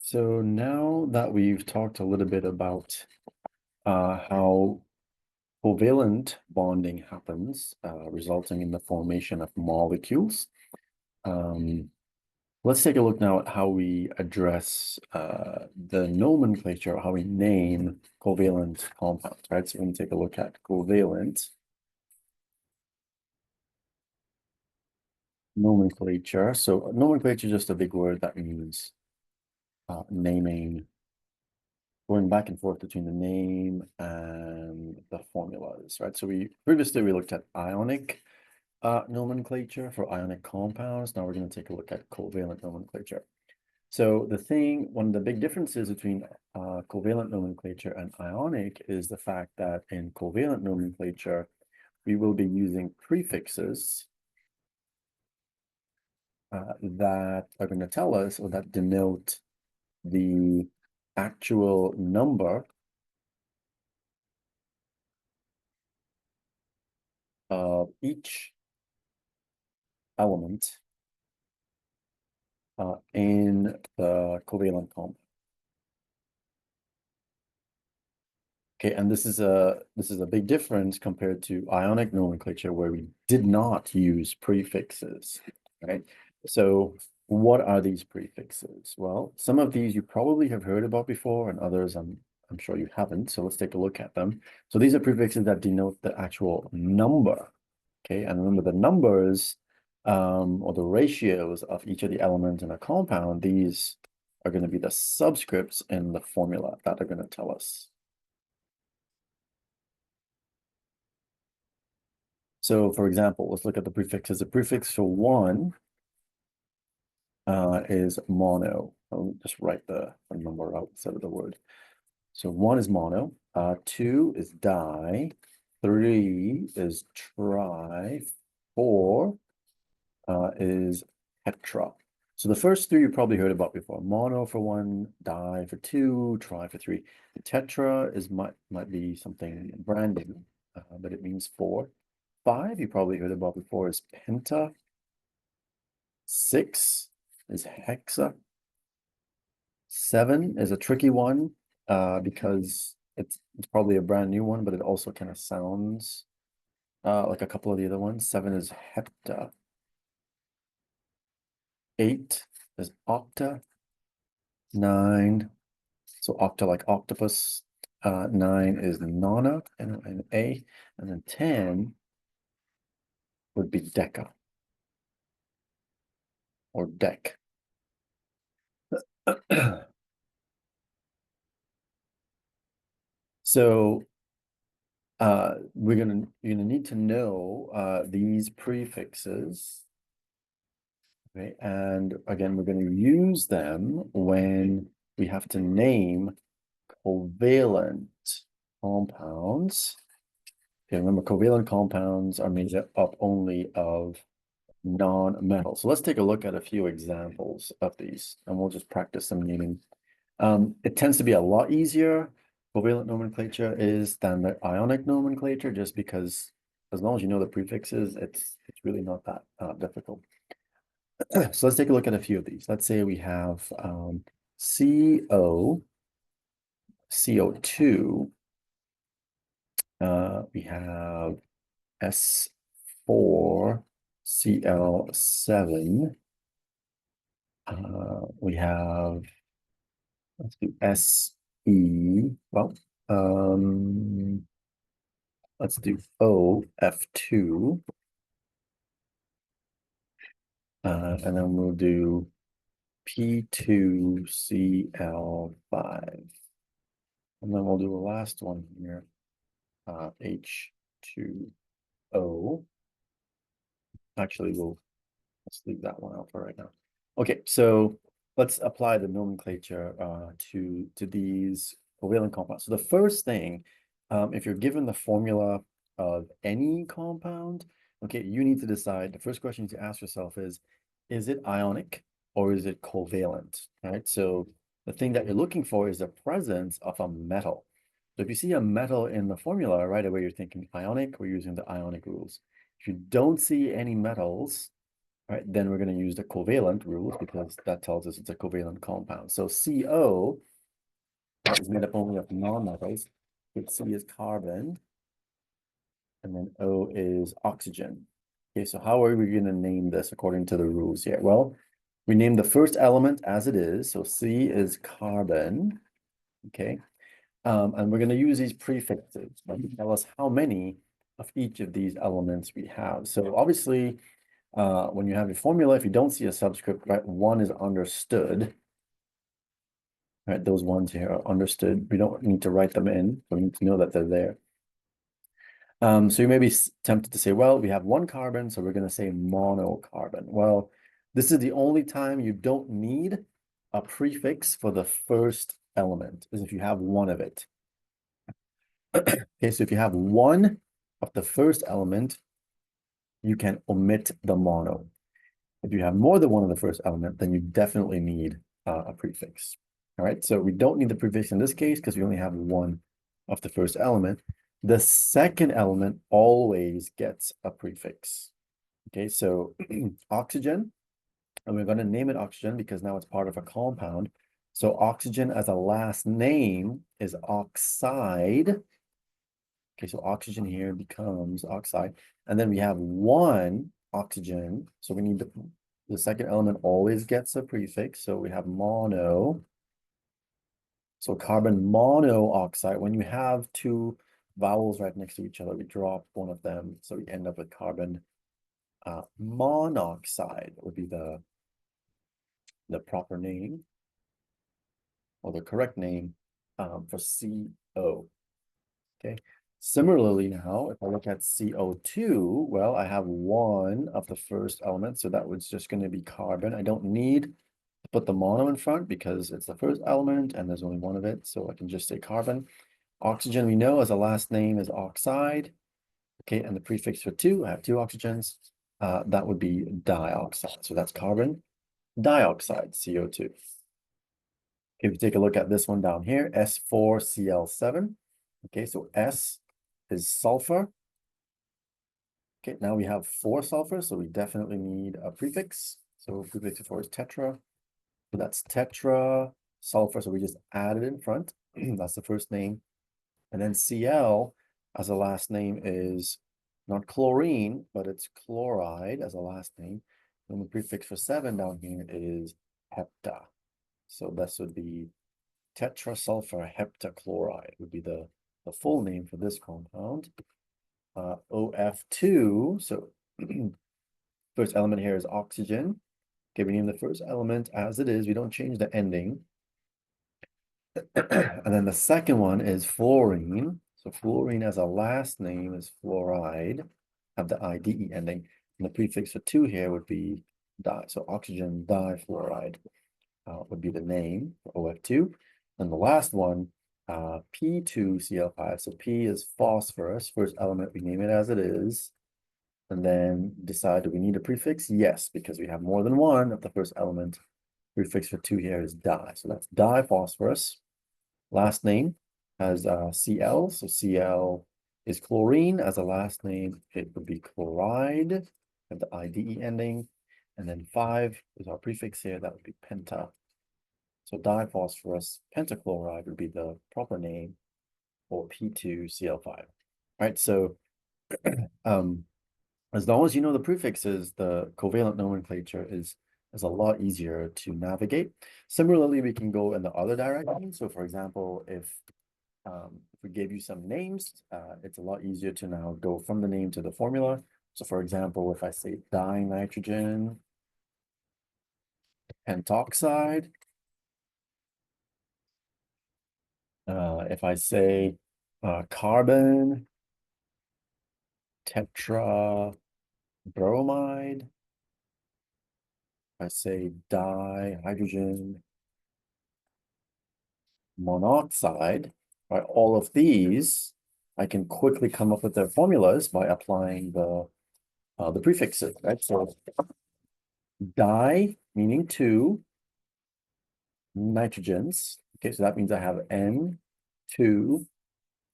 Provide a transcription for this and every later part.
So now that we've talked a little bit about how covalent bonding happens, resulting in the formation of molecules, um, let's take a look now at how we address the nomenclature, how we name covalent compounds, right? So we're going to take a look at covalent nomenclature. So nomenclature is just a big word that means naming, going back and forth between the name and the formulas, right? So we previously looked at ionic nomenclature for ionic compounds. Now we're going to take a look at covalent nomenclature. So one of the big differences between covalent nomenclature and ionic is the fact that in covalent nomenclature, we will be using prefixes that are going to tell us or that denote the actual number of each element in the covalent compound. Okay, and this is a big difference compared to ionic nomenclature where we did not use prefixes, right? So what are these prefixes? Well, some of these you probably have heard about before, and others I'm sure you haven't. So let's take a look at them. So these are prefixes that denote the actual number. Okay, and remember the numbers or the ratios of each of the elements in a compound, these are going to be the subscripts in the formula that are going to tell us. So for example, let's look at the prefixes. The prefix for one is mono. I'll just write the number out instead of the word. So one is mono, two is di, three is tri, four is tetra. So the first three you probably heard about before. Mono for one, di for two, tri for three. Tetra might be something brand new, but it means four. Five you probably heard about before is penta. Six is hexa. Seven is a tricky one because it's probably a brand new one, but it also kind of sounds like a couple of the other ones. Seven is hepta. Eight is octa. Nine, so octa like octopus. Nine is nona, N-O-N-A. And then 10 would be deca or dec. So you're gonna need to know these prefixes. Okay, and again, we're going to use them when we have to name covalent compounds. Okay, remember, covalent compounds are made up only of non-metals. So let's take a look at a few examples of these, and we'll just practice some naming. It tends to be a lot easier, covalent nomenclature is, than the ionic nomenclature, just because as long as you know the prefixes, it's really not that difficult. So let's take a look at a few of these. Let's say we have CO, CO2. We have S4, Cl7. We have, let's do SE. Well, let's do OF2. And then we'll do P2Cl5. And then we'll do the last one here, H2O. Actually, let's leave that one out for right now. Okay, so let's apply the nomenclature to these covalent compounds. So the first thing, if you're given the formula of any compound, okay, you need to decide. The first question to ask yourself is it ionic or is it covalent? Right. So the thing that you're looking for is the presence of a metal. So if you see a metal in the formula, right away you're thinking ionic, we're using the ionic rules. If you don't see any metals, right, then we're going to use the covalent rules because that tells us it's a covalent compound. So CO is made up only of nonmetals. C is carbon, and then O is oxygen. Okay, so how are we going to name this according to the rules here? Well, we name the first element as it is. So C is carbon. Okay. And we're going to use these prefixes to tell us how many of each of these elements we have. So obviously, when you have your formula, if you don't see a subscript, right, one is understood. Right, those ones here are understood. We don't need to write them in. We need to know that they're there. So you may be tempted to say, well, we have one carbon, so we're going to say monocarbon. Well, this is the only time you don't need a prefix for the first element, is if you have one of it. Okay, so if you have one of the first element, you can omit the mono. If you have more than one of the first element, then you definitely need a prefix. All right, so we don't need the prefix in this case because we only have one of the first element. The second element always gets a prefix. Okay, so oxygen, and we're going to name it oxygen because now it's part of a compound. So oxygen as a last name is oxide. Okay, so oxygen here becomes oxide. And then we have one oxygen. So we need the second element always gets a prefix. So we have mono. So carbon monoxide, when you have two vowels right next to each other, we drop one of them. So we end up with carbon monoxide would be the proper name or the correct name for CO. Okay. Similarly now, if I look at CO2, well, I have one of the first element, so that was just going to be carbon. I don't need to put the mono in front because it's the first element and there's only one of it, so I can just say carbon. Oxygen, we know as a last name is oxide. Okay, and the prefix for two, I have two oxygens. That would be dioxide. So that's carbon dioxide, CO2. If you take a look at this one down here, S4Cl7. Okay, so S is sulfur. Okay, now we have 4 sulfur, so we definitely need a prefix. So prefix for is tetra. So that's tetra sulfur, so we just add it in front. That's the first name. And then Cl as a last name is not chlorine, but it's chloride as a last name. And the prefix for 7 down here is hepta. So this would be tetrasulfur heptachloride would be the full name for this compound. OF2, so first element here is oxygen. Okay, we name the first element as it is. We don't change the ending. And then the second one is fluorine. So fluorine as a last name is fluoride, have the IDE ending. And the prefix for 2 here would be di. So oxygen difluoride would be the name for OF2. And the last one, P2Cl5. So P is phosphorus, first element, we name it as it is. And then decide, do we need a prefix? Yes, because we have more than one of the first element. Prefix for 2 here is di. So that's diphosphorus. Last name has Cl. So Cl is chlorine. As a last name, it would be chloride, have the IDE ending. And then 5 is our prefix here. That would be penta. So diphosphorus pentachloride would be the proper name for P2Cl5. All right, so as long as you know the prefixes, the covalent nomenclature is a lot easier to navigate. Similarly, we can go in the other direction. So for example, if we gave you some names, it's a lot easier to now go from the name to the formula. So for example, if I say dinitrogen pentoxide, if I say carbon tetrabromide, I say dihydrogen monoxide, right? All of these, I can quickly come up with their formulas by applying the prefixes, right? So di meaning 2 nitrogens. Okay, so that means I have N2,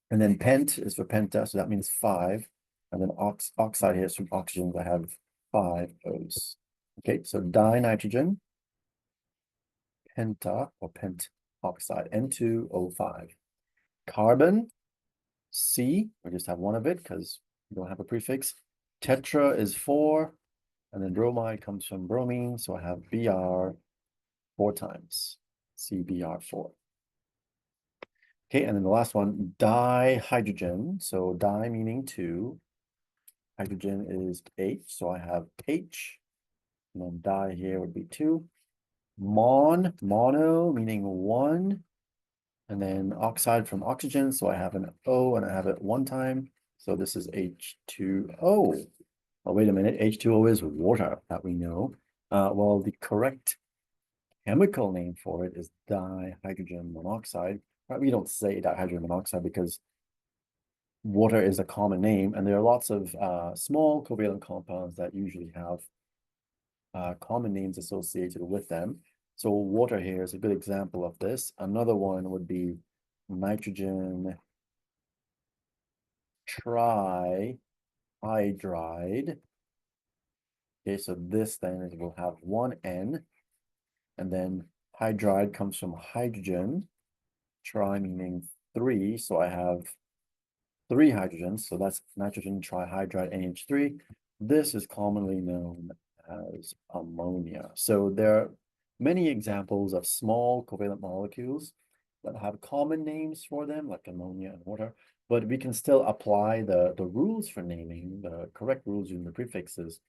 and then pent is for penta, so that means 5, and then oxide here is from oxygens. I have 5 O's. Okay, so dinitrogen, penta or pent oxide, N2O5. Carbon, C, we just have one of it because we don't have a prefix. Tetra is 4, and then bromide comes from bromine, so I have Br 4 times, CBr4. Okay, and then the last one, dihydrogen. So di meaning 2, hydrogen is H, so I have H, and then di here would be 2. Mono meaning 1, and then oxide from oxygen, so I have an O and I have it 1 time, so this is H2O. Oh, wait a minute, H2O is water that we know. Well, the correct chemical name for it is dihydrogen monoxide. Right? We don't say dihydrogen monoxide because water is a common name, and there are lots of small covalent compounds that usually have common names associated with them. So water here is a good example of this. Another one would be nitrogen trihydride. Okay, so this then is, will have one N, and then hydride comes from hydrogen, tri meaning 3, so I have 3 hydrogens, so that's nitrogen trihydride NH3. This is commonly known as ammonia. So there are many examples of small covalent molecules that have common names for them, like ammonia and water, but we can still apply the rules for naming, the correct rules using the prefixes,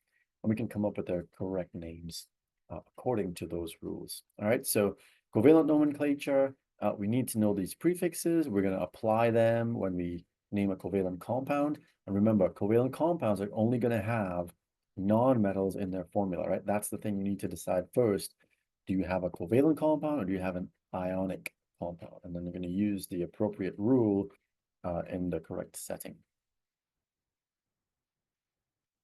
and we can come up with their correct names according to those rules. All right, so covalent nomenclature, we need to know these prefixes. We're going to apply them when we name a covalent compound. And remember, covalent compounds are only going to have non-metals in their formula, right? That's the thing you need to decide first. Do you have a covalent compound or do you have an ionic compound? And then you're going to use the appropriate rule in the correct setting.